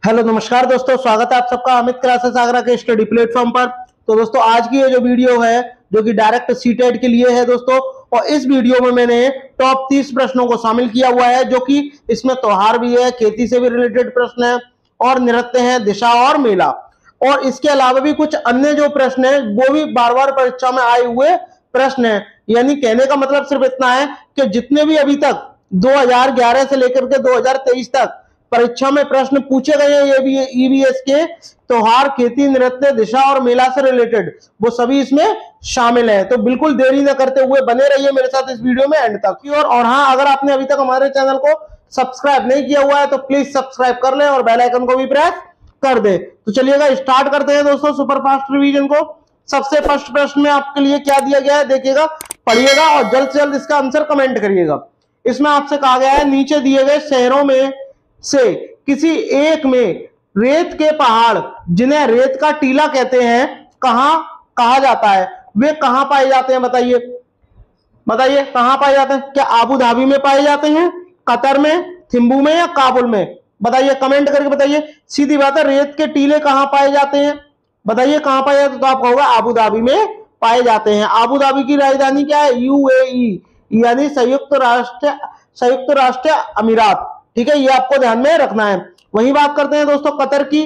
Hello नमस्कार दोस्तों, स्वागत है आप सबका अमित क्लासेस आगरा के स्टडी प्लेटफॉर्म पर। तो दोस्तों आज की ये जो वीडियो है जो कि डायरेक्ट सीटेट के लिए है दोस्तों, और इस वीडियो में मैंने टॉप 30 प्रश्नों को शामिल किया हुआ है, जो कि इसमें त्योहार भी है, खेती से भी रिलेटेड प्रश्न है और नृत्य है, दिशा और मेला, और इसके अलावा भी कुछ अन्य जो प्रश्न है वो भी बार बार परीक्षा में आए हुए प्रश्न है। यानी कहने का मतलब सिर्फ इतना है कि जितने भी अभी तक 2011 से लेकर के 2023 तक परीक्षा में प्रश्न पूछे गए हैं, ये भी ईवीएस के त्योहार, खेती, नृत्य, दिशा और मेला से रिलेटेड, वो सभी इसमें शामिल है। तो बिल्कुल देरी न करते हुए बने रहिए मेरे साथ इस वीडियो में एंड तक। और हाँ, अगर आपने अभी तक हमारे चैनल को सब्सक्राइब नहीं किया हुआ है तो प्लीज सब्सक्राइब कर लें और बेल आइकन को भी प्रेस कर दे। तो चलिएगा स्टार्ट करते हैं दोस्तों सुपर फास्ट रिवीजन को। सबसे फर्स्ट प्रश्न में आपके लिए क्या दिया गया है देखिएगा, पढ़िएगा और जल्द से जल्द इसका आंसर कमेंट करिएगा। इसमें आपसे कहा गया है नीचे दिए गए शहरों में से किसी एक में रेत के पहाड़ जिन्हें रेत का टीला कहते हैं कहां कहा जाता है, वे कहां पाए जाते हैं? बताइए बताइए कहां पाए जाते हैं? क्या आबू धाबी में पाए जाते हैं, कतर में, थिम्बू में या काबुल में? बताइए, कमेंट करके बताइए। सीधी बात है, रेत के टीले कहां पाए जाते हैं? बताइए कहां पाए जाते हैं? तो आप कहोगे आबू धाबी में पाए जाते हैं। आबू धाबी की राजधानी क्या है? यूएई, यानी संयुक्त राष्ट्र अमीरात। ठीक है, ये आपको ध्यान में रखना है। वही बात करते हैं दोस्तों कतर की।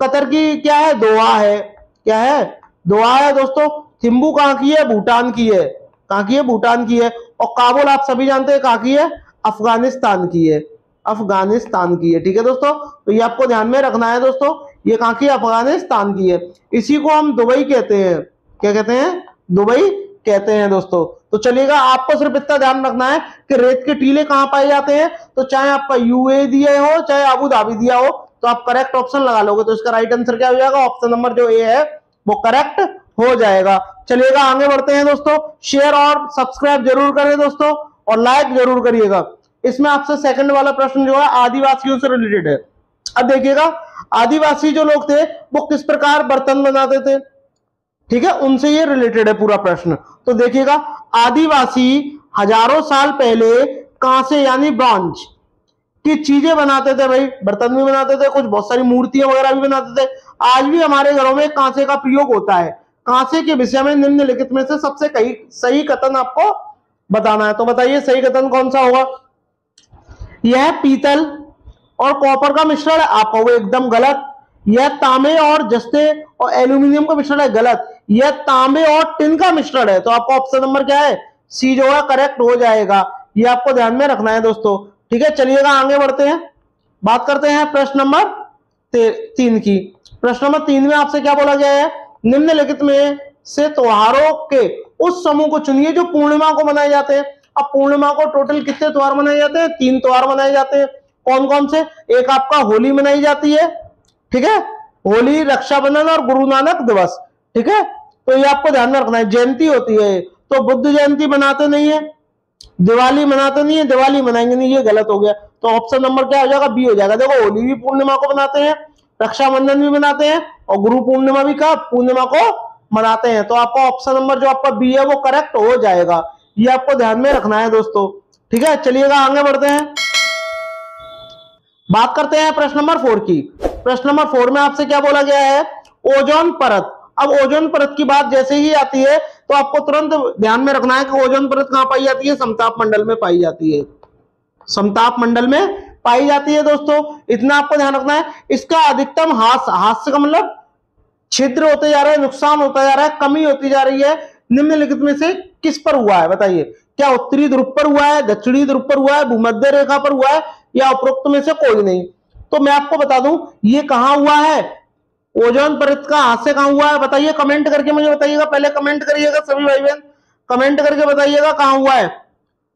कतर की क्या है? दोहा है। क्या है? दोहा है दोस्तों। थिम्बू कहां की है? भूटान की है। कहां की है? भूटान की है। और काबुल आप सभी जानते हैं कहां की है? अफगानिस्तान की है। अफगानिस्तान की है। ठीक है दोस्तों, तो ये आपको ध्यान में रखना है दोस्तों, ये कहां की है? अफगानिस्तान की है। इसी को हम दुबई कहते हैं। क्या कहते हैं? दुबई कहते हैं दोस्तों। तो चलिएगा, आपको सिर्फ इतना ध्यान रखना है कि रेत के टीले कहां पाए जाते हैं। तो चाहे आपका यूए दिया हो चाहे अबू धाबी दिया हो, तो आप करेक्ट ऑप्शन लगा लोगे। तो इसका राइट आंसर क्या हो जाएगा? ऑप्शन नंबर जो ए है वो करेक्ट हो जाएगा। चलिएगा आगे बढ़ते हैं दोस्तों। शेयर और सब्सक्राइब जरूर करें दोस्तों, और लाइक जरूर करिएगा। इसमें आपसे सेकंड वाला प्रश्न जो है आदिवासियों से रिलेटेड है। अब देखिएगा, आदिवासी जो लोग थे वो किस प्रकार बर्तन बनाते थे, ठीक है, उनसे ये रिलेटेड है पूरा प्रश्न। तो देखिएगा, आदिवासी हजारों साल पहले कांसे यानी ब्रॉन्ज की चीजें बनाते थे भाई, बर्तन भी बनाते थे, कुछ बहुत सारी मूर्तियां वगैरह भी बनाते थे। आज भी हमारे घरों में कांसे का प्रयोग होता है। कांसे के विषय में निम्नलिखित में से सबसे सही कथन आपको बताना है। तो बताइए सही कथन कौन सा होगा? यह पीतल और कॉपर का मिश्रण है, आप कहोगे एकदम गलत। यह तांबे और जस्ते और एल्यूमिनियम का मिश्रण है, गलत। यह तांबे और टिन का मिश्रण है। तो आपका ऑप्शन नंबर क्या है? सी जो है करेक्ट हो जाएगा। ये आपको ध्यान में रखना है दोस्तों। ठीक है, चलिएगा आगे बढ़ते हैं। बात करते हैं प्रश्न नंबर 3 की। प्रश्न नंबर 3 में आपसे क्या बोला गया है? निम्नलिखित में से त्योहारों के उस समूह को चुनिए जो पूर्णिमा को मनाए जाते हैं। अब पूर्णिमा को टोटल कितने त्योहार मनाए जाते हैं? 3 त्योहार मनाए जाते हैं। कौन कौन से? एक आपका होली मनाई जाती है, ठीक है, होली, रक्षाबंधन और गुरु नानक दिवस। ठीक है, तो ये आपको ध्यान में रखना है। जयंती होती है तो बुद्ध जयंती मनाते नहीं है, दिवाली मनाते नहीं है, दिवाली मनाएंगे नहीं, ये गलत हो गया। तो ऑप्शन नंबर क्या हो जाएगा? बी हो जाएगा। देखो, होली भी पूर्णिमा को मनाते हैं, रक्षाबंधन भी मनाते हैं, और गुरु पूर्णिमा भी का पूर्णिमा को मनाते हैं। तो आपका ऑप्शन नंबर जो आपका बी है वो करेक्ट हो जाएगा। ये आपको ध्यान में रखना है दोस्तों। ठीक है, चलिएगा आगे बढ़ते हैं। बात करते हैं प्रश्न नंबर 4 की। प्रश्न नंबर 4 में आपसे क्या बोला गया है? ओजोन परत। अब ओजोन परत की बात जैसे ही आती है तो आपको तुरंत ध्यान में रखना है कि ओजोन परत कहां पाई जाती है? समताप मंडल में पाई जाती है। समताप मंडल में पाई जाती है दोस्तों, इतना आपको ध्यान रखना है। इसका अधिकतम हास्य का मतलब छिद्र होते जा रहा है, नुकसान होता जा रहा है, कमी होती जा रही है। निम्नलिखित में से किस पर हुआ है? बताइए, क्या उत्तरी ध्रुव पर हुआ है, दक्षिणी ध्रुव पर हुआ है, भूमध्य रेखा पर हुआ है, या उपरोक्त में से कोई नहीं? तो मैं आपको बता दूं ये कहां हुआ है, ओजोन परत का हादसे कहां हुआ है? बताइए, कमेंट करके मुझे बताइएगा। पहले कमेंट करिएगा सभी भाई बहन, कमेंट करके बताइएगा कहां हुआ है।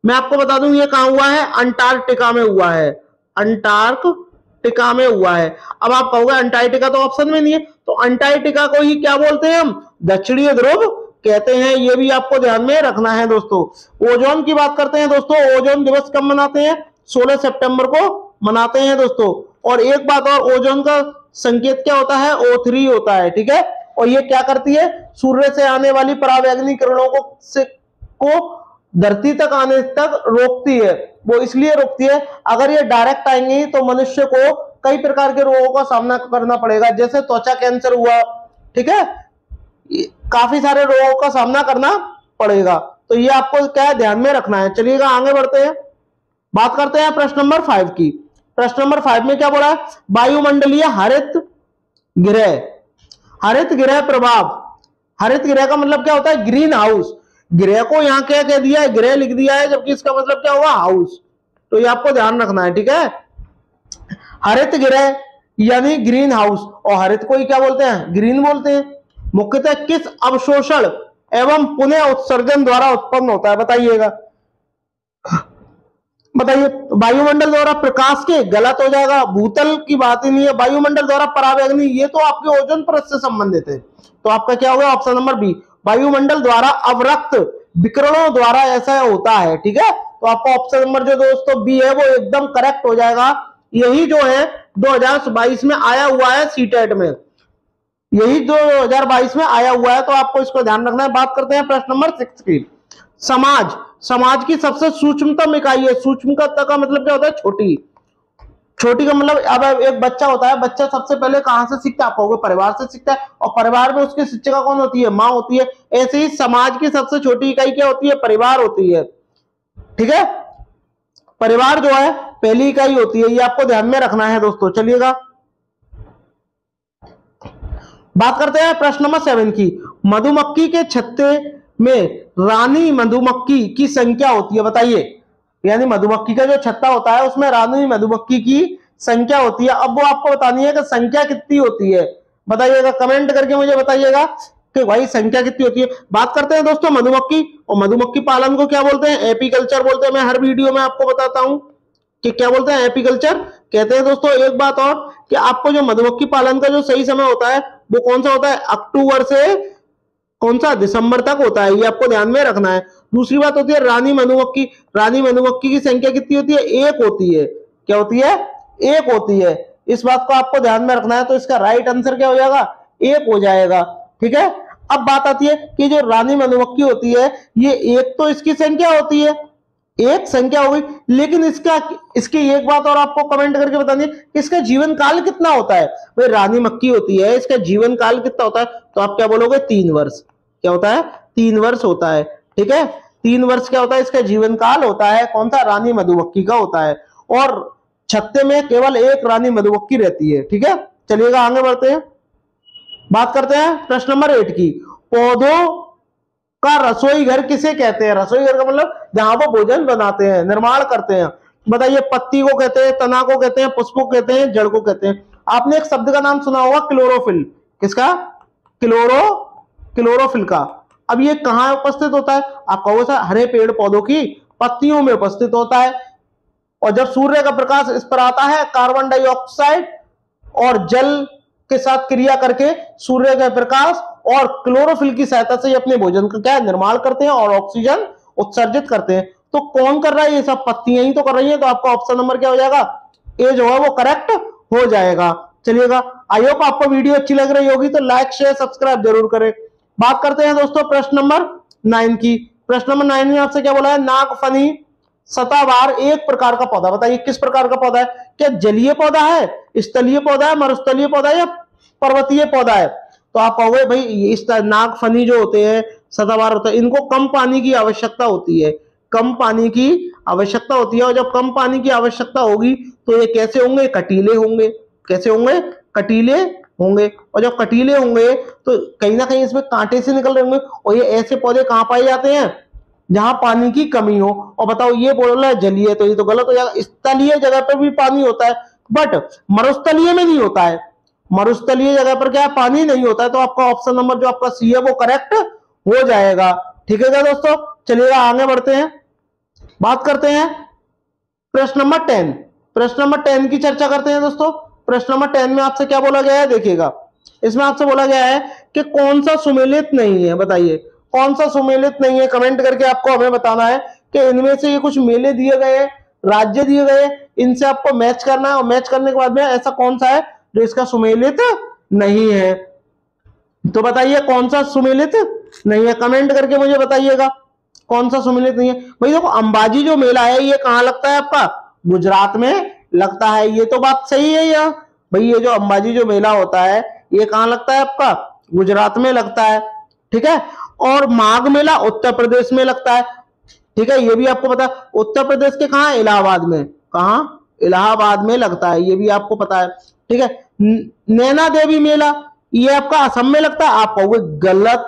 मैं आपको बता दूं ये कहां हुआ है, अंटार्कटिका में हुआ है। अंटार्कटिका में हुआ है। अब आप कहोगे अंटार्कटिका तो ऑप्शन में नहीं है, तो अंटार्कटिका को ही क्या बोलते हैं हम? दक्षिणी ध्रुव कहते हैं। ये भी आपको ध्यान में रखना है दोस्तों। ओजोन की बात करते हैं दोस्तों, ओजोन दिवस कब मनाते हैं? 16 सितंबर को मनाते हैं दोस्तों। और एक बात और, ओजोन का संकेत क्या होता है? O3 होता है। ठीक है, और ये क्या करती है? सूर्य से आने वाली परावैंगनी किरणों को धरती तक आने तक रोकती है। वो इसलिए रोकती है, अगर ये डायरेक्ट आएंगी तो मनुष्य को कई प्रकार के रोगों का सामना करना पड़ेगा, जैसे त्वचा कैंसर हुआ, ठीक है, काफी सारे रोगों का सामना करना पड़ेगा। तो ये आपको क्या है, ध्यान में रखना है। चलिएगा आगे बढ़ते हैं, बात करते हैं प्रश्न नंबर 5 की। प्रश्न नंबर 5 में क्या बोला है, वायुमंडलीय हरित गृह, हरित गृह प्रभाव। हरित गृह का मतलब क्या होता है, ग्रीन हाउस। गृह को यहाँ क्या कह दिया है, गृह लिख दिया है, जबकि इसका मतलब क्या होगा, हाउस। तो ये आपको ध्यान रखना है, ठीक है। हरित गृह यानी ग्रीन हाउस, और हरित को ही क्या बोलते हैं, ग्रीन बोलते हैं। मुख्यतः किस अवशोषण एवं पुनः उत्सर्जन द्वारा उत्पन्न होता है, बताइएगा, बताइए। वायुमंडल द्वारा प्रकाश के, गलत हो जाएगा, भूतल की बात ही नहीं है। वायुमंडल द्वारा परावैंगनी, ये तो आपके ओजोन परत से संबंधित है, तो आपका क्या होगा, ऑप्शन नंबर बी। वायुमंडल द्वारा अवरक्त विकिरणों द्वारा ऐसा होता है, ठीक है। तो आपका ऑप्शन नंबर जो दोस्तों बी है वो एकदम करेक्ट हो जाएगा। यही जो है 2022 में आया हुआ है सीटेट में, यही 2022 में आया हुआ है, तो आपको इसको ध्यान रखना है। बात करते हैं प्रश्न नंबर 6 की। समाज, समाज की सबसे सूक्ष्मतम इकाई है। सूक्ष्मता का मतलब क्या होता है, छोटी। छोटी का मतलब, अब एक बच्चा होता है, बच्चा सबसे पहले कहां से सीखता है, आप कहोगे परिवार से सीखता है, और परिवार में उसकी शिक्षिका कौन होती है, माँ होती है। ऐसे ही समाज की सबसे छोटी इकाई क्या होती है, परिवार होती है, ठीक है। परिवार जो है पहली इकाई होती है, ये आपको ध्यान में रखना है दोस्तों। चलिएगा बात करते हैं प्रश्न नंबर 7 की। मधुमक्खी के छत्ते में रानी मधुमक्खी की संख्या होती है, बताइए। यानी मधुमक्खी का जो छत्ता होता है उसमें रानी मधुमक्खी की संख्या होती है। अब वो आपको बतानी है कि संख्या कितनी होती है, बताइएगा, कमेंट करके मुझे बताइएगा कि भाई संख्या कितनी होती है। बात करते हैं दोस्तों मधुमक्खी, और मधुमक्खी पालन को क्या बोलते हैं, एपीकल्चर बोलते हैं। मैं हर वीडियो में आपको बताता हूं कि क्या बोलते हैं, एपीकल्चर कहते हैं दोस्तों। एक बात और कि आपको जो मधुमक्खी पालन का जो सही समय होता है वो कौन सा होता है, अक्टूबर से कौन सा, दिसंबर तक होता है, ये आपको ध्यान में रखना है। दूसरी बात होती है रानी मधुमक्खी, रानी मधुमक्खी की संख्या कितनी होती है, एक होती है। क्या होती है, एक होती है। इस बात को आपको ध्यान में रखना है। तो इसका राइट आंसर क्या हो जाएगा, एक हो जाएगा, ठीक है। अब बात आती है कि जो रानी मधुमक्खी होती है, ये एक तो इसकी संख्या होती है, एक संख्या हो गई, लेकिन इसकी एक बात और आपको कमेंट करके बतानी है कि इसका जीवन काल कितना होता है। भाई रानी मक्खी होती है, इसका जीवन काल कितना होता है, तो आप क्या बोलोगे, 3 वर्ष। क्या होता है, 3 वर्ष होता है, ठीक है। 3 वर्ष क्या होता है, इसका जीवन काल होता है, कौन सा, रानी मधुमक्खी का होता है। और छत्ते में केवल एक रानी मधुमक्खी रहती है, ठीक है। चलिएगा आगे बढ़ते हैं, बात करते हैं प्रश्न नंबर 8 की। पौधों का रसोई घर किसे कहते हैं, रसोई घर का मतलब जहां वो भोजन बनाते हैं, निर्माण करते हैं। बताइए, पत्ती को कहते हैं, तना को कहते हैं, पुष्प को कहते हैं, जड़ को कहते हैं। आपने एक शब्द का नाम सुना होगा, क्लोरोफिल। किसका, क्लोरोफिल का। अब ये कहां उपस्थित होता है, आप कहोगे सर हरे पेड़ पौधों की पत्तियों में उपस्थित होता है। और जब सूर्य का प्रकाश इस पर आता है, कार्बन डाइऑक्साइड और जल के साथ क्रिया करके सूर्य का प्रकाश और क्लोरोफिल की सहायता से अपने भोजन का क्या निर्माण करते हैं और ऑक्सीजन उत्सर्जित करते हैं। तो कौन कर रहा है, ये सब पत्तियां ही तो कर रही हैं। तो आपका ऑप्शन नंबर क्या हो जाएगा, ए जो है वो करेक्ट हो जाएगा। चलिएगा, आई होप आपको वीडियो अच्छी लग रही होगी, तो लाइक शेयर सब्सक्राइब जरूर करें। बात करते हैं दोस्तों प्रश्न नंबर 9 की। प्रश्न नंबर 9 में आपसे क्या बोला है, नागफनी सतावार एक प्रकार का पौधा। बताइए किस प्रकार का पौधा है, क्या जलीय पौधा है, स्थलीय पौधा है, मरुस्थलीय पौधा है, या पर्वतीय पौधा है। तो आप कहोगे भाई इस नागफनी जो होते हैं, सदाबहार होते हैं, इनको कम पानी की आवश्यकता होती है, कम पानी की आवश्यकता होती है। और जब कम पानी की आवश्यकता होगी तो ये कैसे होंगे, कटीले होंगे। कैसे होंगे, कटीले होंगे। और जब कटीले होंगे तो कहीं ना कहीं इसमें कांटे से निकल रहे होंगे। और ये ऐसे पौधे कहां पाए जाते हैं, जहां पानी की कमी हो। और बताओ, ये बोल रहा है जलीय, तो ये तो गलत हो जाएगा। स्थलीय जगह पर भी पानी होता है, बट मरुस्थलीय में नहीं होता है। मरुस्थलीय जगह पर क्या है, पानी नहीं होता है। तो आपका ऑप्शन नंबर जो आपका सी है वो करेक्ट हो जाएगा, ठीक है क्या दोस्तों। चलिएगा आगे बढ़ते हैं, बात करते हैं प्रश्न नंबर 10। प्रश्न नंबर 10 की चर्चा करते हैं दोस्तों। प्रश्न नंबर 10 में आपसे क्या बोला गया है, देखिएगा। इसमें आपसे बोला गया है कि कौन सा सुमेलित नहीं है। बताइए कौन सा सुमेलित नहीं है, कमेंट करके आपको हमें बताना है कि इनमें से ये कुछ मेले दिए गए, राज्य दिए गए, इनसे आपको मैच करना है। और मैच करने के बाद में ऐसा कौन सा है जो इसका सुमेलित नहीं है। तो बताइए कौन सा सुमेलित नहीं है, कमेंट करके मुझे बताइएगा कौन सा सुमेलित नहीं है। भाई देखो, अंबाजी जो मेला है ये कहां लगता है आपका, गुजरात में लगता है। ये तो बात सही है यार भाई। ये जो अंबाजी जो मेला होता है ये कहाँ लगता है आपका? गुजरात में लगता है, ठीक है। और माघ मेला उत्तर प्रदेश में लगता है, ठीक है। ये भी आपको पता है। उत्तर प्रदेश के कहाँ? इलाहाबाद में। कहाँ? इलाहाबाद में लगता है, ये भी आपको पता है, ठीक है। नैना देवी मेला ये आपका असम में लगता है। आप कहोगे गलत,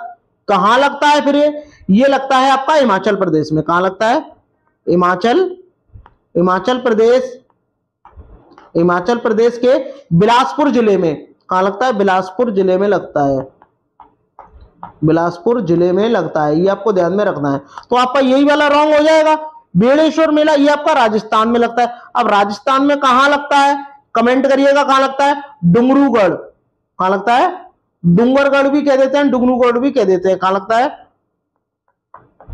कहां लगता है फिर? ये लगता है आपका हिमाचल प्रदेश में। कहां लगता है? हिमाचल प्रदेश, हिमाचल प्रदेश के बिलासपुर जिले में। कहां लगता है? बिलासपुर जिले में लगता है, बिलासपुर जिले में लगता है। ये आपको ध्यान में रखना है। तो आपका यही वाला रॉन्ग हो जाएगा। बेड़ेश्वर मेला ये आपका राजस्थान में लगता है। अब राजस्थान में कहां लगता है? कमेंट करिएगा कहां लगता है? डुंगरूगढ़। कहां लगता है? डूंगरगढ़ भी कह देते हैं, डुंगरूगढ़ भी कह देते हैं। कहां लगता है?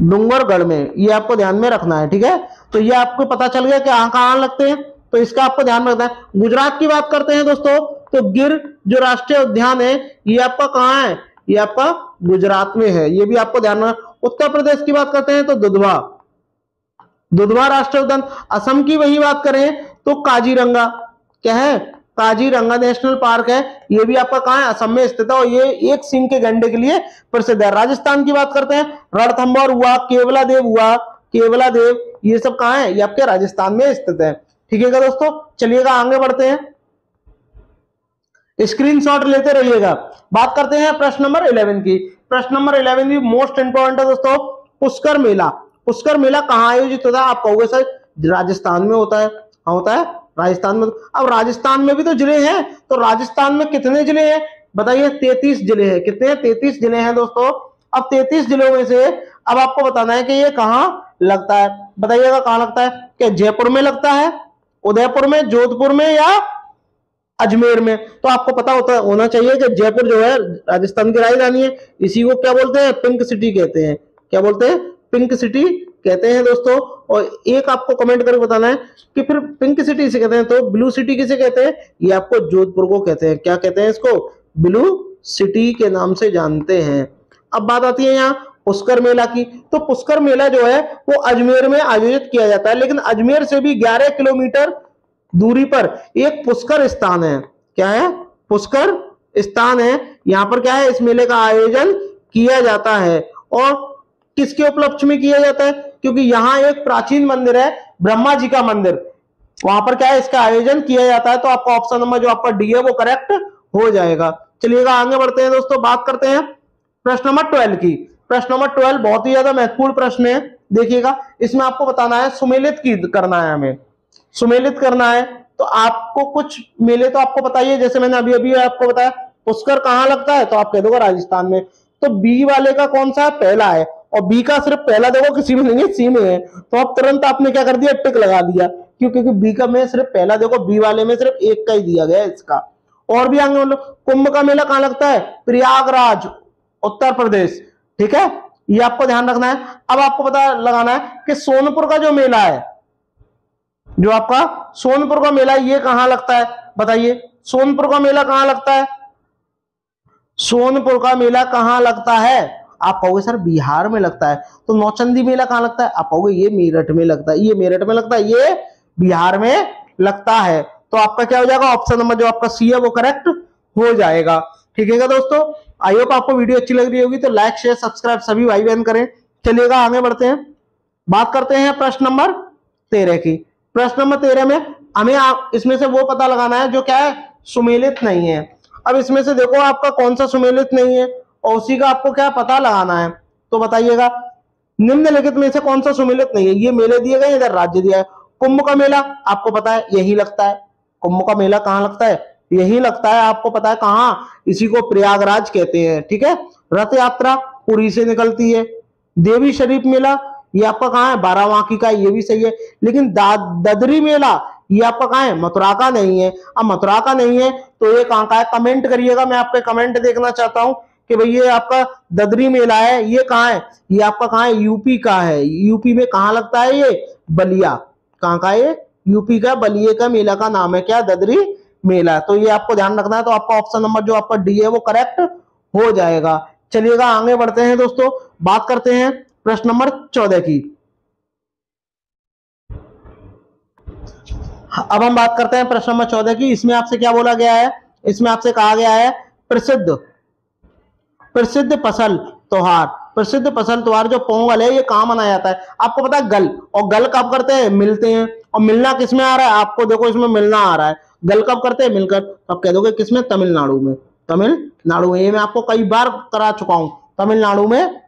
डूंगरगढ़ में। ये आपको ध्यान में रखना है, ठीक है। तो ये आपको पता चल गया कि कहां लगते हैं, तो इसका आपको ध्यान में रखना है। गुजरात की बात करते हैं दोस्तों, तो गिर जो राष्ट्रीय उद्यान है ये आपका कहां है? ये आपका गुजरात में है। ये भी आपको ध्यान में। उत्तर प्रदेश की बात करते हैं तो दुधवा, दुधवा राष्ट्रीय उद्यान। असम की वही बात करें तो काजीरंगा, क्या है? काजीरंगा नेशनल पार्क है। ये भी आपका कहां है? असम में स्थित है, और ये एक सींग के गैंडे के लिए प्रसिद्ध है। राजस्थान की बात करते हैं, रणथंभौर हुआ, केवला देव हुआ, केवला देव, ये सब कहां है? ये आपके राजस्थान में स्थित है, ठीक है दोस्तों। चलिएगा आगे बढ़ते हैं, स्क्रीनशॉट लेते रहिएगा। बात करते हैं प्रश्न नंबर 11 की। प्रश्न नंबर 11 भी मोस्ट इंपॉर्टेंट है दोस्तों। पुष्कर मेला, पुष्कर मेला कहां आयोजित होता है? आप कहोगे सर राजस्थान में होता है। हाँ होता है राजस्थान में। अब राजस्थान में भी तो जिले हैं, तो राजस्थान में कितने जिले हैं बताइए? 33 जिले हैं। कितने? 33 जिले हैं दोस्तों। अब 33 जिलों में से अब आपको बताना है कि ये कहां लगता है। बताइएगा कहां लगता है? क्या जयपुर में लगता है, उदयपुर में, जोधपुर में, या अजमेर में? तो आपको पता होना चाहिए कि जयपुर जो है राजस्थान की राजधानी है। इसी को क्या बोलते हैं? पिंक सिटी कहते हैं। क्या बोलते हैं? पिंक सिटी कहते हैं दोस्तों। और एक आपको कमेंट करके बताना है कि फिर पिंक सिटी इसे कहते हैं तो ब्लू सिटी किसे कहते हैं? ये आपको जोधपुर को कहते हैं। क्या कहते हैं इसको? ब्लू सिटी के नाम से जानते हैं। अब बात आती है यहाँ पुष्कर मेला की। तो पुष्कर मेला जो है वो अजमेर में आयोजित किया जाता है, लेकिन अजमेर से भी 11 किलोमीटर दूरी पर एक पुष्कर स्थान है। क्या है? पुष्कर स्थान है। यहां पर क्या है? इस मेले का आयोजन किया जाता है। और किसके उपलक्ष्य में किया जाता है? क्योंकि यहाँ एक प्राचीन मंदिर है, ब्रह्मा जी का मंदिर, वहां पर क्या है? इसका आयोजन किया जाता है। तो आपका ऑप्शन नंबर जो आपका डी है वो करेक्ट हो जाएगा। चलिएगा आगे बढ़ते हैं दोस्तों। बात करते हैं प्रश्न नंबर 12 की। प्रश्न नंबर 12 बहुत ही ज्यादा महत्वपूर्ण प्रश्न है। देखिएगा, इसमें आपको बताना है, सुमेलित की करना है, हमें सुमेलित करना है। तो आपको कुछ मेले तो आपको बताइए, जैसे मैंने अभी अभी आपको बताया पुष्कर कहां लगता है, तो आप कह दोगे राजस्थान में। तो बी वाले का कौन सा है? पहला है। और बी का सिर्फ पहला देखो किसी में नहीं है, सी में है। तो अब तुरंत आपने क्या कर दिया? टिक लगा दिया। क्यों? क्योंकि बी का में सिर्फ पहला देखो, बी वाले में सिर्फ एक का ही दिया गया है इसका। और भी आगे मतलब कुंभ का मेला कहां लगता है? प्रयागराज, उत्तर प्रदेश, ठीक है। ये आपको ध्यान रखना है। अब आपको पता लगाना है कि सोनपुर का जो मेला है, जो आपका सोनपुर का मेला, ये कहां लगता है? बताइए सोनपुर का मेला कहां लगता है? सोनपुर का मेला कहां लगता है? आप कहोगे सर बिहार में लगता है। तो नौचंदी मेला कहां लगता है? आप कहोगे ये मेरठ में लगता है। ये मेरठ में लगता है, ये बिहार में लगता है। तो आपका क्या हो जाएगा? ऑप्शन नंबर जो आपका सी है वो करेक्ट हो जाएगा, ठीक है दोस्तों। आई होप आपको वीडियो अच्छी लग रही होगी, तो लाइक शेयर सब्सक्राइब सभी भाई बहन करें। चलिएगा आगे बढ़ते हैं। बात करते हैं प्रश्न नंबर 13 की। प्रश्न नंबर 13 में हमें इसमें से वो पता लगाना है जो क्या है? सुमेलित नहीं है। अब इसमें से देखो आपका कौन सा सुमेलित नहीं है, और उसी का आपको क्या पता लगाना है। तो बताइएगा निम्नलिखित में से कौन सा सुमेलित नहीं है। ये मेले दिए गए, इधर राज्य दिया है। कुंभ का मेला आपको पता है यही लगता है। कुंभ का मेला कहां लगता है? यही लगता है। आपको पता है कहां? इसी को प्रयागराज कहते हैं, ठीक है। रथ यात्रा पुरी से निकलती है। देवी शरीफ मेला ये आपका कहां है? बाराबांकी का, ये भी सही है। लेकिन ददरी मेला ये आपका कहां है? मथुरा का नहीं है। अब मथुरा का नहीं है तो ये कहां का है? कमेंट करिएगा, मैं आपके कमेंट देखना चाहता हूं कि भाई ये आपका ददरी मेला है, ये कहां है? ये आपका कहां है? यूपी का है। यूपी में कहां लगता है? ये बलिया। कहां का? ये यूपी का बलिया का मेला का नाम है क्या? ददरी मेला। तो ये आपको ध्यान रखना है। तो आपका ऑप्शन नंबर जो आपका डी है वो करेक्ट हो जाएगा। चलिएगा आगे बढ़ते हैं दोस्तों। बात करते हैं प्रश्न नंबर 14 की। अब हम बात करते हैं प्रश्न नंबर 14 की। इसमें आपसे क्या बोला गया है, इसमें आपसे कहा गया है प्रसिद्ध प्रसिद्ध फसल त्योहार। प्रसिद्ध फसल त्योहार जो पोंगल है ये कहाँ मनाया जाता है? आपको पता है गल, और गल कब करते हैं? मिलते हैं। और मिलना किसमें आ रहा है? आपको देखो इसमें मिलना आ रहा है। गल कब करते हैं? मिलकर। तो आप कह दोगे किसमें? तमिलनाडु में। तमिलनाडु में, ये मैं आपको कई बार करा चुका हूं, तमिलनाडु में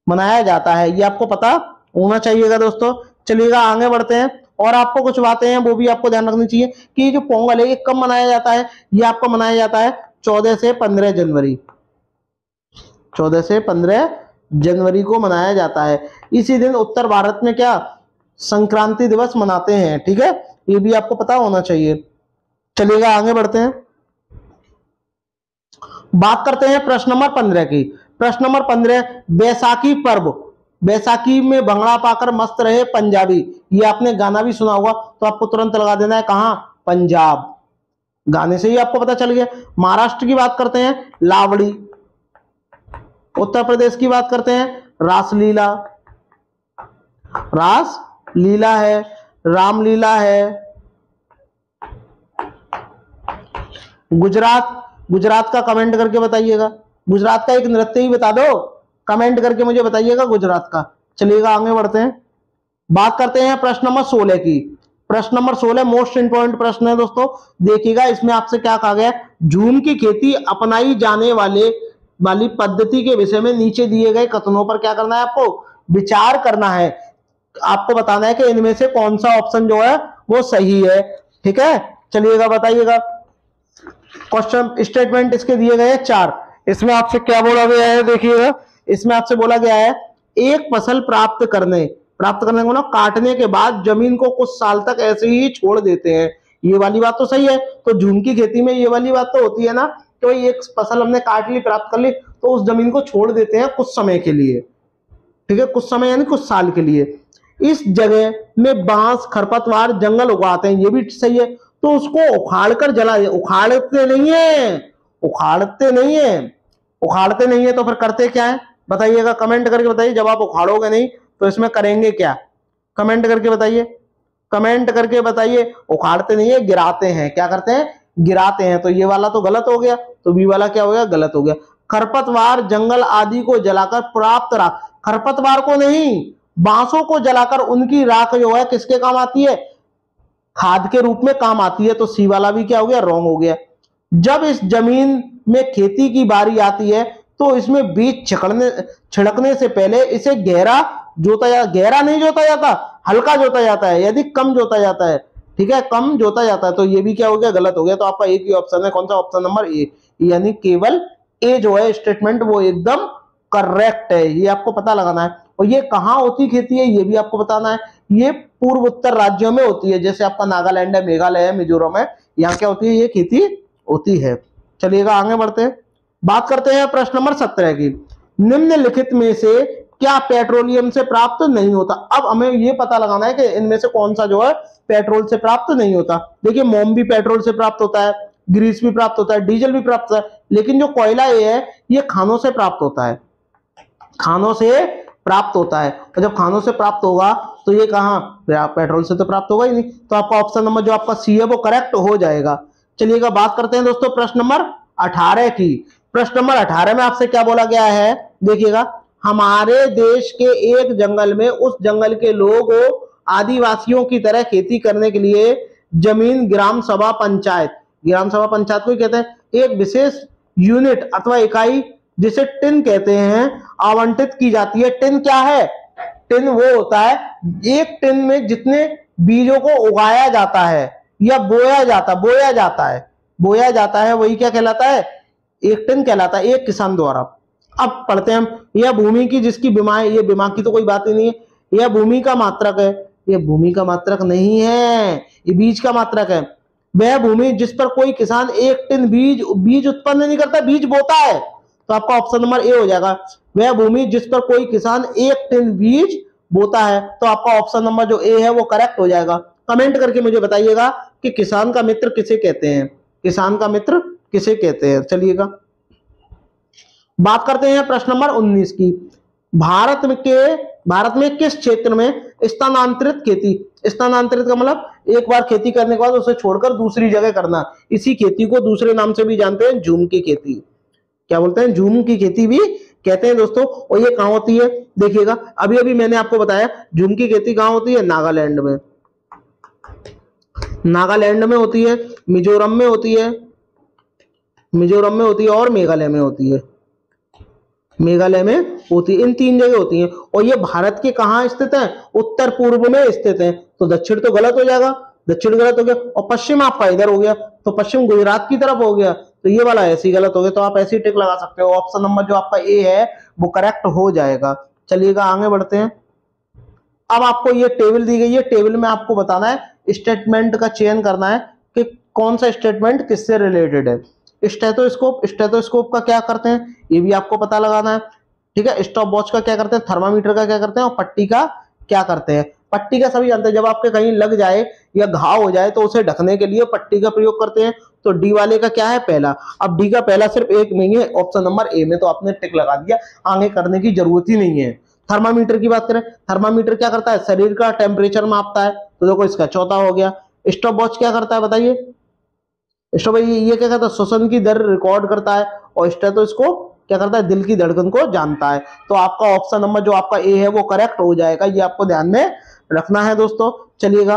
मनाया जाता है, ये आपको पता होना चाहिएगा दोस्तों। चलिएगा आगे बढ़ते हैं, और आपको कुछ बातें हैं वो भी आपको ध्यान रखनी चाहिए कि ये जो पोंगल है ये कब मनाया जाता है? ये आपको मनाया जाता है 14 से 15 जनवरी। 14 से 15 जनवरी को मनाया जाता है। इसी दिन उत्तर भारत में क्या संक्रांति दिवस मनाते हैं, ठीक है, ये भी आपको पता होना चाहिए। चलिएगा आगे बढ़ते हैं, बात करते हैं प्रश्न नंबर 15 की। प्रश्न नंबर 15, बैसाखी पर्व। बैसाखी में भंगड़ा पाकर मस्त रहे पंजाबी, ये आपने गाना भी सुना होगा, तो आपको तुरंत लगा देना है कहां? पंजाब। गाने से ही आपको पता चल गया। महाराष्ट्र की बात करते हैं लावड़ी। उत्तर प्रदेश की बात करते हैं रासलीला। रासलीला है, रामलीला है। गुजरात का कमेंट करके बताइएगा। गुजरात का एक नृत्य ही बता दो, कमेंट करके मुझे बताइएगा गुजरात का। चलिएगा आगे बढ़ते हैं, बात करते हैं प्रश्न नंबर 16 की। प्रश्न नंबर 16 मोस्ट इंपोर्टेंट प्रश्न है दोस्तों, देखिएगा इसमें आपसे क्या कहा गया। झूम की खेती अपनाई जाने वाली पद्धति के विषय में नीचे दिए गए कथनों पर क्या करना है? आपको विचार करना है। आपको बताना है कि इनमें से कौन सा ऑप्शन जो है वो सही है, ठीक है। चलिएगा बताइएगा। क्वेश्चन स्टेटमेंट इसके दिए गए हैं 4। इसमें आपसे क्या बोला गया है? देखिएगा इसमें आपसे बोला गया है एक फसल प्राप्त करने को ना काटने के बाद जमीन को कुछ साल तक ऐसे ही छोड़ देते हैं, ये वाली बात तो सही है। तो झूम की खेती में ये वाली बात तो होती है ना, तो एक फसल हमने काट ली, प्राप्त कर ली, तो उस जमीन को छोड़ देते हैं कुछ समय के लिए, ठीक है, कुछ समय यानी कुछ साल के लिए। इस जगह में बांस खरपतवार जंगल उगाते हैं, ये भी सही है। तो उसको उखाड़कर जला, उखाड़ते नहीं है तो फिर करते क्या है बताइएगा, कमेंट करके बताइए। जब आप उखाड़ोगे नहीं तो इसमें करेंगे क्या? कमेंट करके बताइए। उखाड़ते नहीं है, गिराते हैं। क्या करते हैं? गिराते हैं। तो ये वाला तो गलत हो गया, तो बी वाला क्या हो गया? गलत हो गया। खरपतवार जंगल आदि को जलाकर प्राप्त राख, खरपतवार को नहीं, बांसों को जलाकर उनकी राख जो है किसके काम आती है? खाद के रूप में काम आती है। तो सी वाला भी क्या हो गया? रॉन्ग हो गया। जब इस जमीन में खेती की बारी आती है तो इसमें बीज छिड़कने से पहले इसे गहरा नहीं जोता जाता, हल्का जोता जाता है, यदि कम जोता जाता है, ठीक है, कम जोता जाता है। तो ये भी क्या हो गया? गलत हो गया। तो आपका एक ही ऑप्शन है, कौन सा? ऑप्शन नंबर ए, यानी केवल ए जो है स्टेटमेंट वो एकदम करेक्ट है। ये आपको पता लगाना है। और ये कहाँ होती खेती है ये भी आपको बताना है। ये पूर्व उत्तर राज्यों में होती है, जैसे आपका नागालैंड है, मेघालय है, मिजोरम है, यहाँ क्या होती है? ये खेती होती है। चलिएगा आगे बढ़ते हैं, बात करते हैं प्रश्न नंबर 17 की। निम्नलिखित में से क्या पेट्रोलियम से प्राप्त नहीं होता? अब हमें ये पता लगाना है कि इनमें से कौन सा जो है पेट्रोल से प्राप्त नहीं होता। देखिए मोम भी पेट्रोल से प्राप्त होता है, ग्रीस भी प्राप्त होता है, डीजल भी प्राप्त होता है, लेकिन जो कोयला ये है ये खानों से प्राप्त होता है, खानों से प्राप्त होता है। और जब खानों से प्राप्त होगा तो ये कहां? पेट्रोल से तो प्राप्त होगा ही नहीं। तो आपका ऑप्शन नंबर जो आपका सी है वो करेक्ट हो जाएगा। चलिएगा बात करते हैं दोस्तों प्रश्न नंबर 18 की। प्रश्न नंबर 18 में आपसे क्या बोला गया है? देखिएगा, हमारे देश के एक जंगल में उस जंगल के लोगों आदिवासियों की तरह खेती करने के लिए जमीन ग्राम सभा पंचायत को ही कहते हैं, एक विशेष यूनिट अथवा इकाई जिसे टिन कहते हैं आवंटित की जाती है। टिन क्या है? टिन वो होता है एक टिन में जितने बीजों को उगाया जाता है या बोया जाता है वही क्या कहलाता है? एक टिन कहलाता है, एक किसान द्वारा। अब पढ़ते हैं हम, यह भूमि की जिसकी बीमा है, ये बीमा की तो कोई बात ही नहीं है, यह भूमि का मात्रक है, यह भूमि का मात्रक नहीं है, ये बीज का मात्रक है। वह भूमि जिस पर कोई किसान एक टिन बीज उत्पन्न नहीं करता, बीज बोता है। तो आपका ऑप्शन नंबर ए हो जाएगा, वह भूमि जिस पर कोई किसान एक टिन बीज बोता है। तो आपका ऑप्शन नंबर जो ए है वो करेक्ट हो जाएगा। कमेंट करके मुझे बताइएगा कि किसान का मित्र किसे कहते हैं, किसान का मित्र किसे कहते हैं। चलिएगा बात करते हैं प्रश्न नंबर 19 की। भारत के भारत में किस क्षेत्र में स्थानांतरित खेती, स्थानांतरित का मतलब एक बार खेती करने के बाद उसे छोड़कर दूसरी जगह करना, इसी खेती को दूसरे नाम से भी जानते हैं झूम की खेती। क्या बोलते हैं? झूम की खेती भी कहते हैं दोस्तों। और ये कहां होती है? देखिएगा अभी अभी मैंने आपको बताया झूम की खेती कहां होती है? नागालैंड में, नागालैंड में होती है, मिजोरम में होती है, मिजोरम में होती है और मेघालय में होती है, मेघालय में होती है, इन 3 जगह होती हैं। और ये भारत के कहां स्थित है? उत्तर पूर्व में स्थित है। तो दक्षिण तो गलत हो जाएगा, दक्षिण गलत हो गया, और पश्चिम आपका इधर हो गया, तो पश्चिम गुजरात की तरफ हो गया, तो ये वाला ऐसे ही गलत हो गया। तो आप ऐसे ही टिक लगा सकते हो, ऑप्शन नंबर जो आपका ए है वो करेक्ट हो जाएगा। चलिएगा आगे बढ़ते हैं। अब आपको ये टेबल दी गई है, टेबल में आपको बताना है, स्टेटमेंट का चयन करना है कि कौन सा स्टेटमेंट किससे रिलेटेड है। स्टेथोस्कोप, स्टेथोस्कोप का क्या करते हैं ये भी आपको पता लगाना है, ठीक है। स्टॉप वॉच का क्या करते हैं, थर्मामीटर का क्या करते हैं, और पट्टी का क्या करते हैं। पट्टी का सभी जानते हैं, जब आपके कहीं लग जाए या घाव हो जाए तो उसे ढकने के लिए पट्टी का प्रयोग करते हैं। तो डी वाले का क्या है? पहला। अब डी का पहला सिर्फ एक नहीं है, ऑप्शन नंबर ए में, तो आपने टिक लगा दिया, आगे करने की जरूरत ही नहीं है। थर्मामीटर की बात करें, थर्मामीटर क्या करता है? शरीर का टेम्परेचर मापता है, तो देखो इसका चौथा हो गया। स्टॉप वॉच क्या करता है बताइए? स्टॉप ये क्या करता है? श्वसन की दर रिकॉर्ड करता है। और स्टेथोस्कोप क्या करता है? दिल की धड़कन को जानता है। तो आपका ऑप्शन नंबर जो आपका ए है वो करेक्ट हो जाएगा, ये आपको ध्यान में रखना है दोस्तों। चलिएगा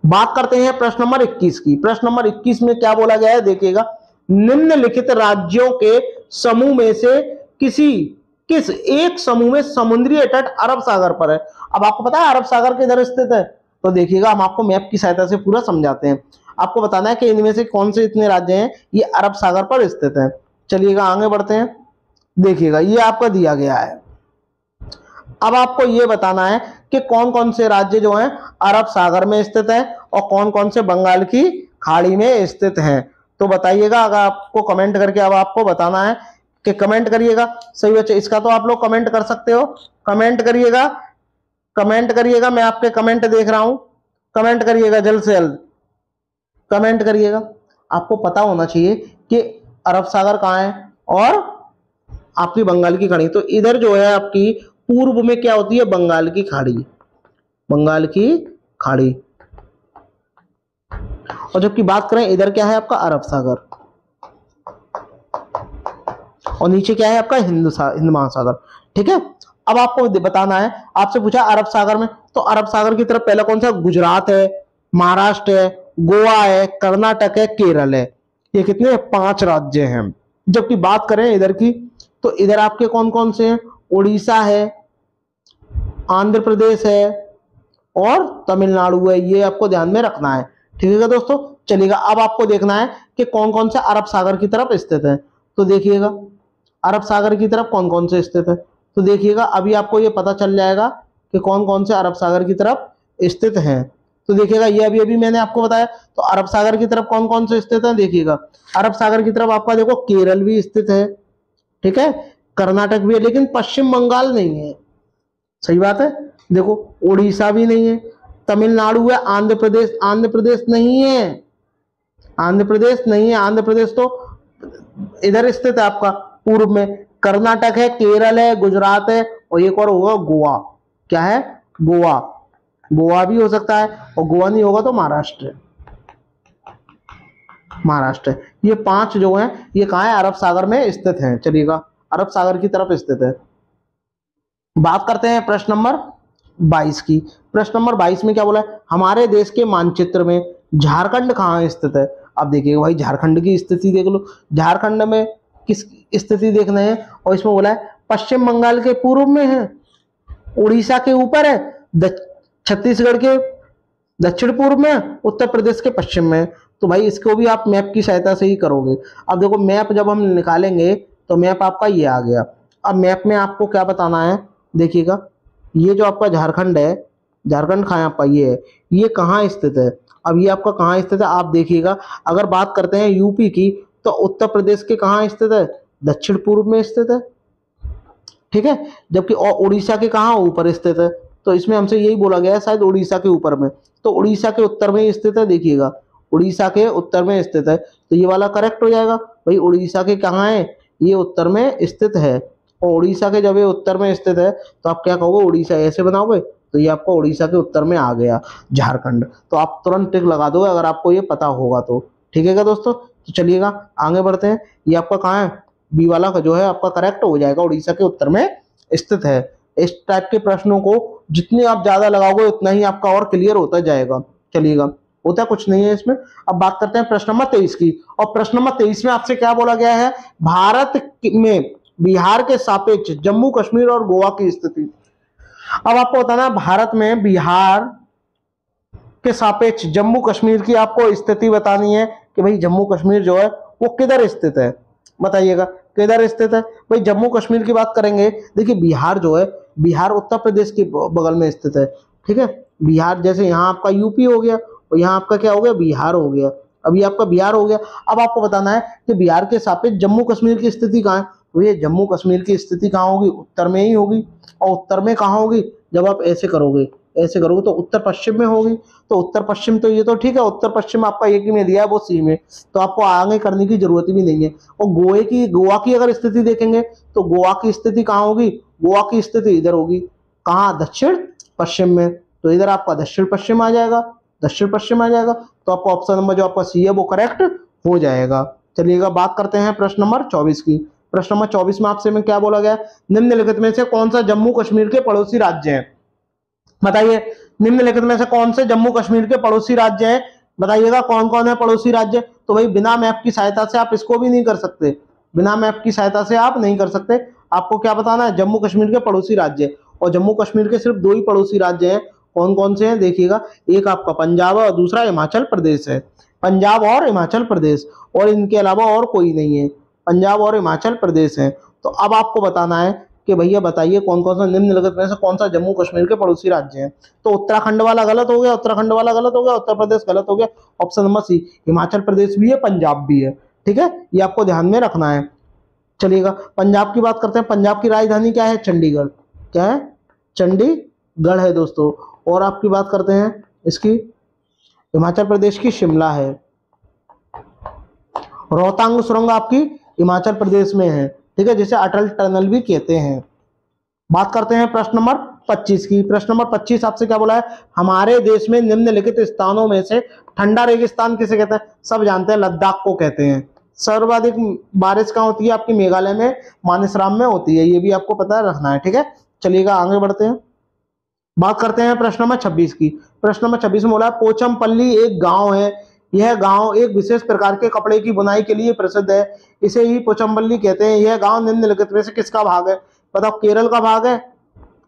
बात करते हैं प्रश्न नंबर 21 की। प्रश्न नंबर 21 में क्या बोला गया है देखिएगा, निम्नलिखित राज्यों के समूह में से किस एक समूह में समुद्री तट अरब सागर पर है। अब आपको पता है अरब सागर किधर स्थित है? तो देखिएगा हम आपको मैप की सहायता से पूरा समझाते हैं। आपको बताना है कि इनमें से कौन से इतने राज्य हैं ये अरब सागर पर स्थित है। चलिएगा आगे बढ़ते हैं। देखिएगा ये आपका दिया गया है। अब आपको ये बताना है कि कौन कौन से राज्य जो हैं अरब सागर में स्थित है और कौन कौन से बंगाल की खाड़ी में स्थित हैं। तो बताइएगा, अगर आपको कमेंट करके अब आपको बताना है कि कमेंट करिएगा। सही बच्चे, इसका तो आप लोग कमेंट कर सकते हो, कमेंट करिएगा, कमेंट करिएगा, मैं आपके कमेंट देख रहा हूं, कमेंट करिएगा, जल्द से जल्द कमेंट करिएगा। आपको पता होना चाहिए कि अरब सागर कहाँ है और आपकी बंगाल की खाड़ी। तो इधर जो है आपकी पूर्व में क्या होती है? बंगाल की खाड़ी, बंगाल की खाड़ी। और जबकि बात करें इधर क्या है आपका? अरब सागर। और नीचे क्या है आपका? हिंद महासागर, ठीक है। अब आपको बताना है, आपसे पूछा अरब सागर में, तो अरब सागर की तरफ पहला कौन सा? गुजरात है, महाराष्ट्र है, गोवा है, कर्नाटक है, केरल है। ये कितने? 5 राज्य हैं। जबकि बात करें इधर की, तो इधर आपके कौन कौन से हैं? उड़ीसा है, आंध्र प्रदेश है और तमिलनाडु है। ये आपको ध्यान में रखना है, ठीक है दोस्तों। चलिएगा अब आपको देखना है कि कौन कौन से अरब सागर की तरफ स्थित है। तो देखिएगा अरब सागर की तरफ कौन कौन से स्थित है। तो देखिएगा अभी आपको ये पता चल जाएगा कि कौन कौन से अरब सागर की तरफ स्थित हैं। तो देखिएगा ये अभी अभी मैंने आपको बताया। तो अरब सागर की तरफ कौन कौन से स्थित है? देखिएगा अरब सागर की तरफ आपका देखो केरल भी स्थित है, ठीक है, कर्नाटक भी है, लेकिन पश्चिम बंगाल नहीं है। सही बात है। देखो उड़ीसा भी नहीं है, तमिलनाडु है, आंध्र प्रदेश नहीं है, आंध्र प्रदेश नहीं है। आंध्र प्रदेश तो इधर स्थित है आपका पूर्व में। कर्नाटक है, केरल है, गुजरात है और एक और होगा गोवा। क्या है? गोवा, गोवा भी हो सकता है। और गोवा नहीं होगा तो महाराष्ट्र, महाराष्ट्र। ये 5 जो हैं ये कहाँ है? अरब सागर में स्थित हैं। चलिएगा अरब सागर की तरफ स्थित है। बात करते हैं प्रश्न नंबर 22 की। प्रश्न नंबर 22 में क्या बोला है? हमारे देश के मानचित्र में झारखंड कहाँ स्थित है। अब देखिए भाई झारखंड की स्थिति देख लो, झारखंड में किस स्थिति देखना है। और इसमें बोला है पश्चिम बंगाल के पूर्व में है, उड़ीसा के ऊपर है, छत्तीसगढ़ के दक्षिण पूर्व में, उत्तर प्रदेश के पश्चिम में। तो भाई इसको भी आप मैप की सहायता से ही करोगे। अब देखो मैप जब हम निकालेंगे तो मैप आपका ये आ गया। अब मैप में आपको क्या बताना है? देखिएगा ये जो आपका झारखंड है, झारखंड कहाँ आपका ये है, ये कहाँ स्थित है। अब ये आपका कहाँ स्थित है आप देखिएगा। अगर बात करते हैं यूपी की, तो उत्तर प्रदेश के कहाँ स्थित है? दक्षिण पूर्व में स्थित है, ठीक है। जबकि और उड़ीसा के कहाँ ऊपर स्थित है। तो इसमें हमसे यही बोला गया है शायद उड़ीसा के ऊपर में, तो उड़ीसा के उत्तर में स्थित है। देखिएगा उड़ीसा के उत्तर में स्थित है, तो ये वाला करेक्ट हो जाएगा। भाई उड़ीसा के कहाँ है? ये उत्तर में स्थित है। और उड़ीसा के जब ये उत्तर में स्थित है तो आप क्या कहोगे, उड़ीसा ऐसे बनाओगे तो ये आपको उड़ीसा के उत्तर में आ गया झारखंड। तो आप तुरंत टिक लगा दोगे अगर आपको ये पता होगा तो। ठीक है क्या दोस्तों, तो चलिएगा आगे बढ़ते हैं। ये आपका कहाँ है, बी वाला का जो है आपका करेक्ट हो जाएगा, उड़ीसा के उत्तर में स्थित है। इस टाइप के प्रश्नों को जितने आप ज्यादा लगाओगे उतना ही आपका और क्लियर होता जाएगा। चलिएगा, होता कुछ नहीं है इसमें। अब बात करते हैं प्रश्न नंबर 23 की। और प्रश्न नंबर 23 में आपसे क्या बोला गया है, भारत में बिहार के सापेक्ष जम्मू कश्मीर और गोवा की स्थिति। अब आपको बताना है भारत में बिहार के सापेक्ष जम्मू कश्मीर की आपको स्थिति बतानी है कि भाई जम्मू कश्मीर जो है वो किधर स्थित है, बताइएगा किधर स्थित है। भाई जम्मू कश्मीर की बात करेंगे, देखिए बिहार जो है, बिहार उत्तर प्रदेश के बगल में स्थित है। ठीक है, बिहार जैसे यहाँ आपका यूपी हो गया और यहाँ आपका क्या हो गया, बिहार हो गया। अभी आपका बिहार हो गया। अब आपको बताना है कि बिहार के सापेक्ष जम्मू कश्मीर की स्थिति कहाँ है। तो ये जम्मू कश्मीर की स्थिति कहाँ होगी, उत्तर में ही होगी। और उत्तर में कहाँ होगी, जब आप ऐसे करोगे, ऐसे करोगे तो उत्तर पश्चिम में होगी। तो उत्तर पश्चिम तो ये तो ठीक है, उत्तर पश्चिम आपका एक ही में दिया है, वो सी में, तो आपको आगे करने की जरूरत भी नहीं है। और गोवा की अगर स्थिति देखेंगे तो गोवा की स्थिति कहाँ होगी, गोवा की स्थिति इधर होगी, कहाँ, दक्षिण पश्चिम में। तो इधर आपका दक्षिण पश्चिम आ जाएगा, दक्षिण पश्चिम आ जाएगा। तो आपका ऑप्शन नंबर जो आपका सी है वो करेक्ट हो जाएगा। चलिएगा, बात करते हैं प्रश्न नंबर 24 की। प्रश्न नंबर 24 में आपसे में क्या बोला गया, निम्नलिखित में से कौन सा जम्मू कश्मीर के पड़ोसी राज्य है, बताइए। निम्नलिखित में से कौन से जम्मू कश्मीर के पड़ोसी राज्य हैं, बताइएगा कौन कौन है पड़ोसी राज्य। तो भाई बिना मैप की सहायता से आप इसको भी नहीं कर सकते, बिना मैप की सहायता से आप नहीं कर सकते। आपको क्या बताना है, जम्मू कश्मीर के पड़ोसी राज्य। और जम्मू कश्मीर के सिर्फ 2 ही पड़ोसी राज्य हैं, कौन कौन से हैं देखिएगा, एक आपका पंजाब और दूसरा हिमाचल प्रदेश है। पंजाब और हिमाचल प्रदेश, और इनके अलावा और कोई नहीं है, पंजाब और हिमाचल प्रदेश है। तो अब आपको बताना है कि भैया बताइए कौन कौन सा निम्नलिखित में से कौन सा जम्मू कश्मीर के पड़ोसी राज्य हैं। तो उत्तराखंड वाला गलत हो गया, उत्तराखंड वाला गलत हो गया, उत्तर प्रदेश गलत हो गया। Option number C, Himachal Pradesh भी है, पंजाब भी है। ठीक है, ये आपको ध्यान में रखना है। चलिएगा, पंजाब की बात करते हैं। पंजाब की राजधानी क्या है, चंडीगढ़। क्या है, चंडीगढ़ है दोस्तों। और आपकी बात करते हैं इसकी, हिमाचल प्रदेश की शिमला है। रोहतांग सुरंग आपकी हिमाचल प्रदेश में है। ठीक है, जिसे अटल टनल भी कहते हैं। बात करते हैं प्रश्न नंबर 25 की। प्रश्न नंबर 25 आपसे क्या बोला है, हमारे देश में निम्नलिखित स्थानों में से ठंडा रेगिस्तान किसे कहते हैं। सब जानते हैं, लद्दाख को कहते हैं। सर्वाधिक बारिश कहाँ होती है, आपकी मेघालय में मानेसराम में होती है, ये भी आपको पता रखना है। ठीक है, चलिएगा आगे बढ़ते हैं। बात करते हैं प्रश्न नंबर 26 की। प्रश्न नंबर 26 में बोला है, पोचमपल्ली एक गांव है, यह गांव एक विशेष प्रकार के कपड़े की बुनाई के लिए प्रसिद्ध है, इसे ही पोचमपल्ली कहते हैं। यह गांव निम्नलिखित में से किसका भाग है, बताओ। केरल का भाग है,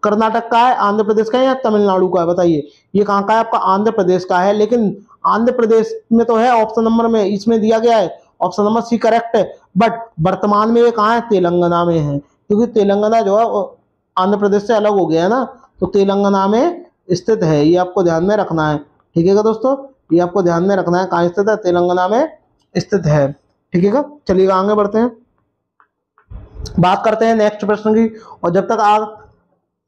कर्नाटक का है, आंध्र प्रदेश का है या तमिलनाडु का है, बताइए। ये कहाँ का है, आपका आंध्र प्रदेश का है। लेकिन आंध्र प्रदेश में तो है ऑप्शन नंबर में, इसमें दिया गया है ऑप्शन नंबर सी करेक्ट है। बट वर्तमान में ये कहाँ है, तेलंगाना में है, क्योंकि तेलंगाना जो है आंध्र प्रदेश से अलग हो गया है ना, तो तेलंगाना में स्थित है। ये आपको ध्यान में रखना है। ठीक है दोस्तों, ये आपको ध्यान में रखना है, कहाँ स्थित है, तेलंगाना में स्थित है। ठीक है, चलिएगा आगे बढ़ते हैं। बात करते हैं नेक्स्ट प्रश्न की। और जब तक आप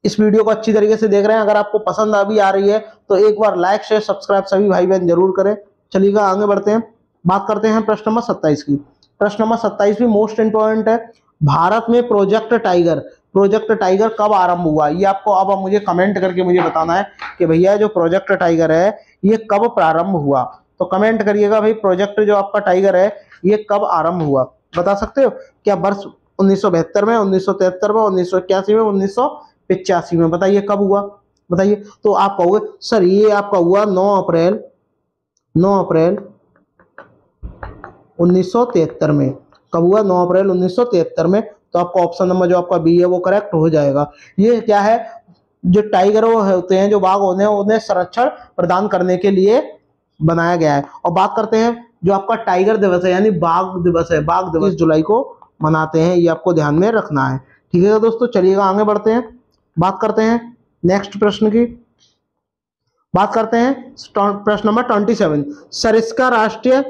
इस वीडियो को अच्छी तरीके से देख रहे हैं, अगर आपको पसंद अभी आ रही है तो एक बार लाइक शेयर सब्सक्राइब सभी भाई बहन जरूर करें। चलिएगा आगे बढ़ते हैं। बात करते हैं प्रश्न नंबर 27 की। प्रश्न नंबर 27 भी मोस्ट इंपॉर्टेंट है। भारत में प्रोजेक्ट टाइगर कब आरंभ हुआ, ये आपको अब मुझे कमेंट करके मुझे बताना है कि भैया जो प्रोजेक्ट टाइगर है ये कब प्रारंभ हुआ। तो कमेंट करिएगा भाई, प्रोजेक्ट जो आपका टाइगर है ये कब आरंभ हुआ, बता सकते हो क्या। वर्ष 1972 में, 1973 में, 1981 में, 1985 में, बताइए कब हुआ, बताइए। तो आप कहोगे सर ये आपका हुआ 9 अप्रैल 1973 में। कब हुआ, 9 अप्रैल 1973 में। तो आपका ऑप्शन नंबर जो आपका बी है वो करेक्ट हो जाएगा। ये क्या है, जो टाइगर होते हैं, जो बाघ होते हैं, उन्हें संरक्षण प्रदान करने के लिए बनाया गया है। और बात करते हैं जो आपका टाइगर दिवस है, यानी बाघ दिवस है, बाघ दिवस 20 जुलाई को मनाते हैं, ये आपको ध्यान में रखना है। ठीक है दोस्तों, चलिएगा आगे बढ़ते हैं। बात करते हैं नेक्स्ट प्रश्न की। बात करते हैं प्रश्न नंबर 27, सरिस्का राष्ट्रीय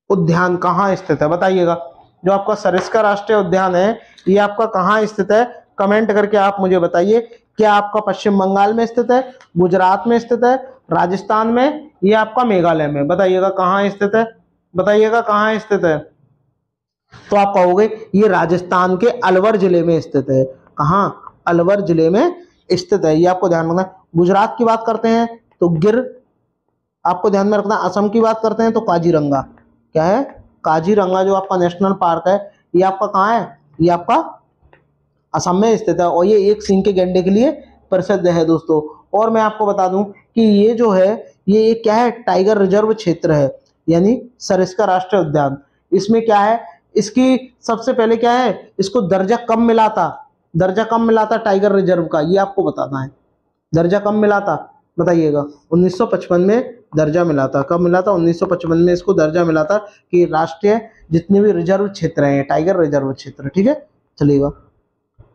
उद्यान कहाँ स्थित है, बताइएगा। जो आपका सरिस्का राष्ट्रीय उद्यान है ये आपका कहाँ स्थित है, कमेंट करके आप मुझे बताइए। क्या आपका पश्चिम बंगाल में स्थित है, गुजरात में स्थित है, राजस्थान में, या आपका मेघालय में, बताइएगा कहाँ स्थित है, बताइएगा कहाँ स्थित है। तो आप कहोगे ये राजस्थान के अलवर जिले में स्थित है। कहाँ? अलवर जिले में स्थित है, ये आपको ध्यान रखना है। गुजरात की बात करते हैं तो गिर आपको ध्यान में रखना। असम की बात करते हैं तो काजीरंगा। क्या है? काजीरंगा जो आपका नेशनल पार्क है, ये आपका कहाँ है? ये आपका असम में स्थित है और ये एक सींग के गैंडे के लिए प्रसिद्ध है दोस्तों। और मैं आपको बता दूं कि ये जो है ये क्या है? टाइगर रिजर्व क्षेत्र है, यानी सरिस्का राष्ट्रीय उद्यान। इसमें क्या है? इसकी सबसे पहले क्या है? इसको दर्जा कब मिला था? दर्जा कब मिला था टाइगर रिजर्व का, ये आपको बताना है। दर्जा कब मिला था बताइएगा? 1955 में दर्जा मिला था। कब मिला था? 1955 में इसको दर्जा मिला था कि राष्ट्रीय जितने भी रिजर्व क्षेत्र हैं टाइगर रिजर्व क्षेत्र। ठीक है, चलिएगा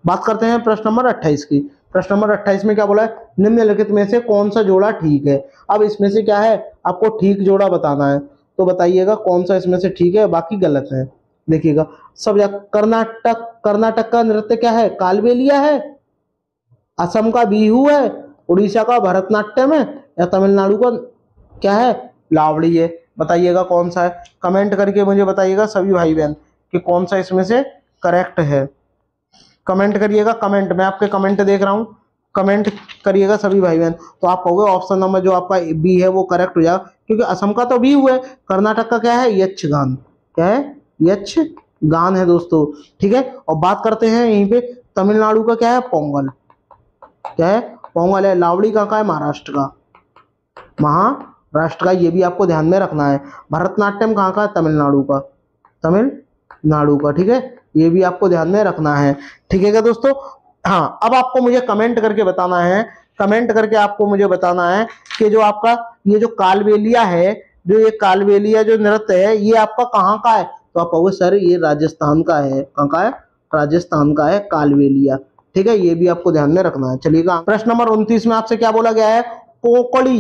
बात करते हैं प्रश्न नंबर 28 की। प्रश्न नंबर 28 में क्या बोला है? निम्नलिखित में से कौन सा जोड़ा ठीक है? अब इसमें से क्या है? आपको ठीक जोड़ा बताना है, तो बताइएगा कौन सा इसमें से ठीक है, बाकी गलत है। देखिएगा सब कर्नाटक का नृत्य क्या है? कालबेलिया है, असम का बिहू है, उड़ीसा का भरतनाट्यम है, या तमिलनाडु का क्या है? लावड़ी है। बताइएगा कौन सा है, कमेंट करके मुझे बताइएगा सभी भाई बहन कि कौन सा इसमें से करेक्ट है। कमेंट करिएगा, कमेंट, मैं आपके कमेंट देख रहा हूं, कमेंट करिएगा सभी भाई बहन। तो आप कहोगे ऑप्शन नंबर जो आपका बी है वो करेक्ट हो जाएगा, क्योंकि असम का तो बी हुआ है, कर्नाटक का क्या है? यक्षगान। क्या है? यक्षगान है दोस्तों। ठीक है, और बात करते हैं यहीं पे तमिलनाडु का क्या है? पोंगल। क्या है? पोंगल है। लावड़ी का है? महाराष्ट्र का, महाराष्ट्र का, ये भी आपको ध्यान में रखना है। भरतनाट्यम कहाँ का है? तमिलनाडु का, तमिलनाडु का। ठीक है, ये भी आपको ध्यान में रखना है। ठीक है क्या दोस्तों? हाँ, अब आपको मुझे कमेंट करके बताना है, कमेंट करके आपको मुझे बताना है कि जो आपका ये जो कालबेलिया है, जो ये कालबेलिया जो नृत्य है, ये आपका कहाँ का है? तो आप कहोगे सर ये राजस्थान का है। कहाँ का है? राजस्थान का है कालबेलिया। ठीक है, ये भी आपको ध्यान में रखना है। चलिएगा प्रश्न नंबर 29 में आपसे क्या बोला गया है? कोंकणी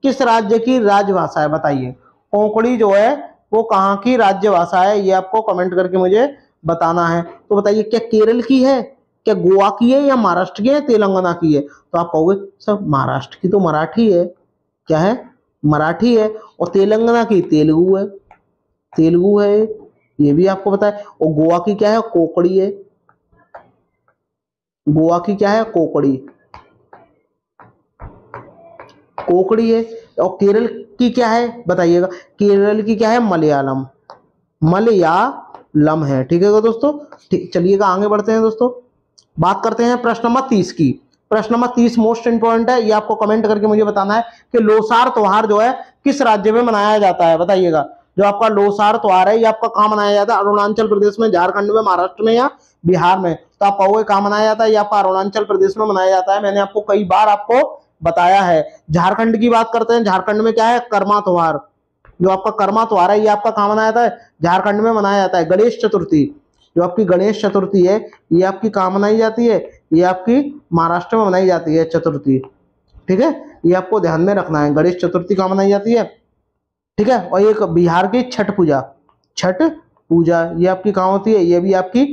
किस राज्य की राजभाषा है? बताइए, कोंकणी जो है वो कहाँ की राज्य भाषा है? ये आपको कमेंट करके मुझे बताना है। तो बताइए क्या केरल की है, क्या गोवा की है, या महाराष्ट्र की है, तेलंगाना की है? तो आप कहोगे सर महाराष्ट्र की तो मराठी है। क्या है? मराठी है। और तेलंगाना की तेलुगु है, तेलुगु है, ये भी आपको पता है। और गोवा की क्या है? कोंकणी है। गोवा की क्या है? कोंकणी, कोंकणी है। और केरल की क्या है बताइएगा? केरल की क्या है? मलयालम, मलयालम है। ठीक है दोस्तों, ठीक, चलिएगा आगे बढ़ते हैं दोस्तों। बात करते हैं प्रश्न नंबर 30 की। प्रश्न नंबर 30 मोस्ट इंपोर्टेंट है, ये आपको कमेंट करके मुझे बताना है कि लोसार त्योहार जो है किस राज्य में मनाया जाता है? बताइएगा जो आपका लोसार त्योहार है ये आपका कहाँ मनाया जाता है? अरुणाचल प्रदेश में, झारखंड में, महाराष्ट्र में, या बिहार में? तो आप कहोगे कहाँ मनाया जाता है? ये आपका अरुणाचल प्रदेश में मनाया जाता है। मैंने आपको कई बार आपको बताया है। झारखंड की बात करते हैं, झारखंड में क्या है? कर्मा त्योहार, जो आपका कर्मा त्योहार है ये आपका कहाँ मनाया जाता है? झारखंड में मनाया जाता है। गणेश चतुर्थी, जो आपकी गणेश चतुर्थी है ये आपकी कहाँ मनाई जाती है? ये आपकी महाराष्ट्र में मनाई जाती है चतुर्थी। ठीक है, ये आपको ध्यान में रखना है, गणेश चतुर्थी कहाँ मनाई जाती है। ठीक है, और एक बिहार की छठ पूजा, छठ पूजा ये आपकी कहाँ होती है? ये भी आपकी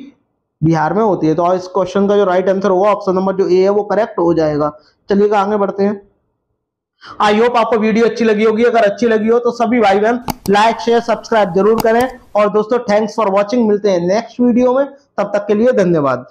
बिहार में होती है। तो इस क्वेश्चन का जो राइट आंसर होगा ऑप्शन नंबर जो ए है वो करेक्ट हो जाएगा। चलिएगा आगे बढ़ते हैं। आई होप आपको वीडियो अच्छी लगी होगी। अगर अच्छी लगी हो तो सभी भाई बहन लाइक शेयर सब्सक्राइब जरूर करें। और दोस्तों थैंक्स फॉर वॉचिंग, मिलते हैं नेक्स्ट वीडियो में, तब तक के लिए धन्यवाद।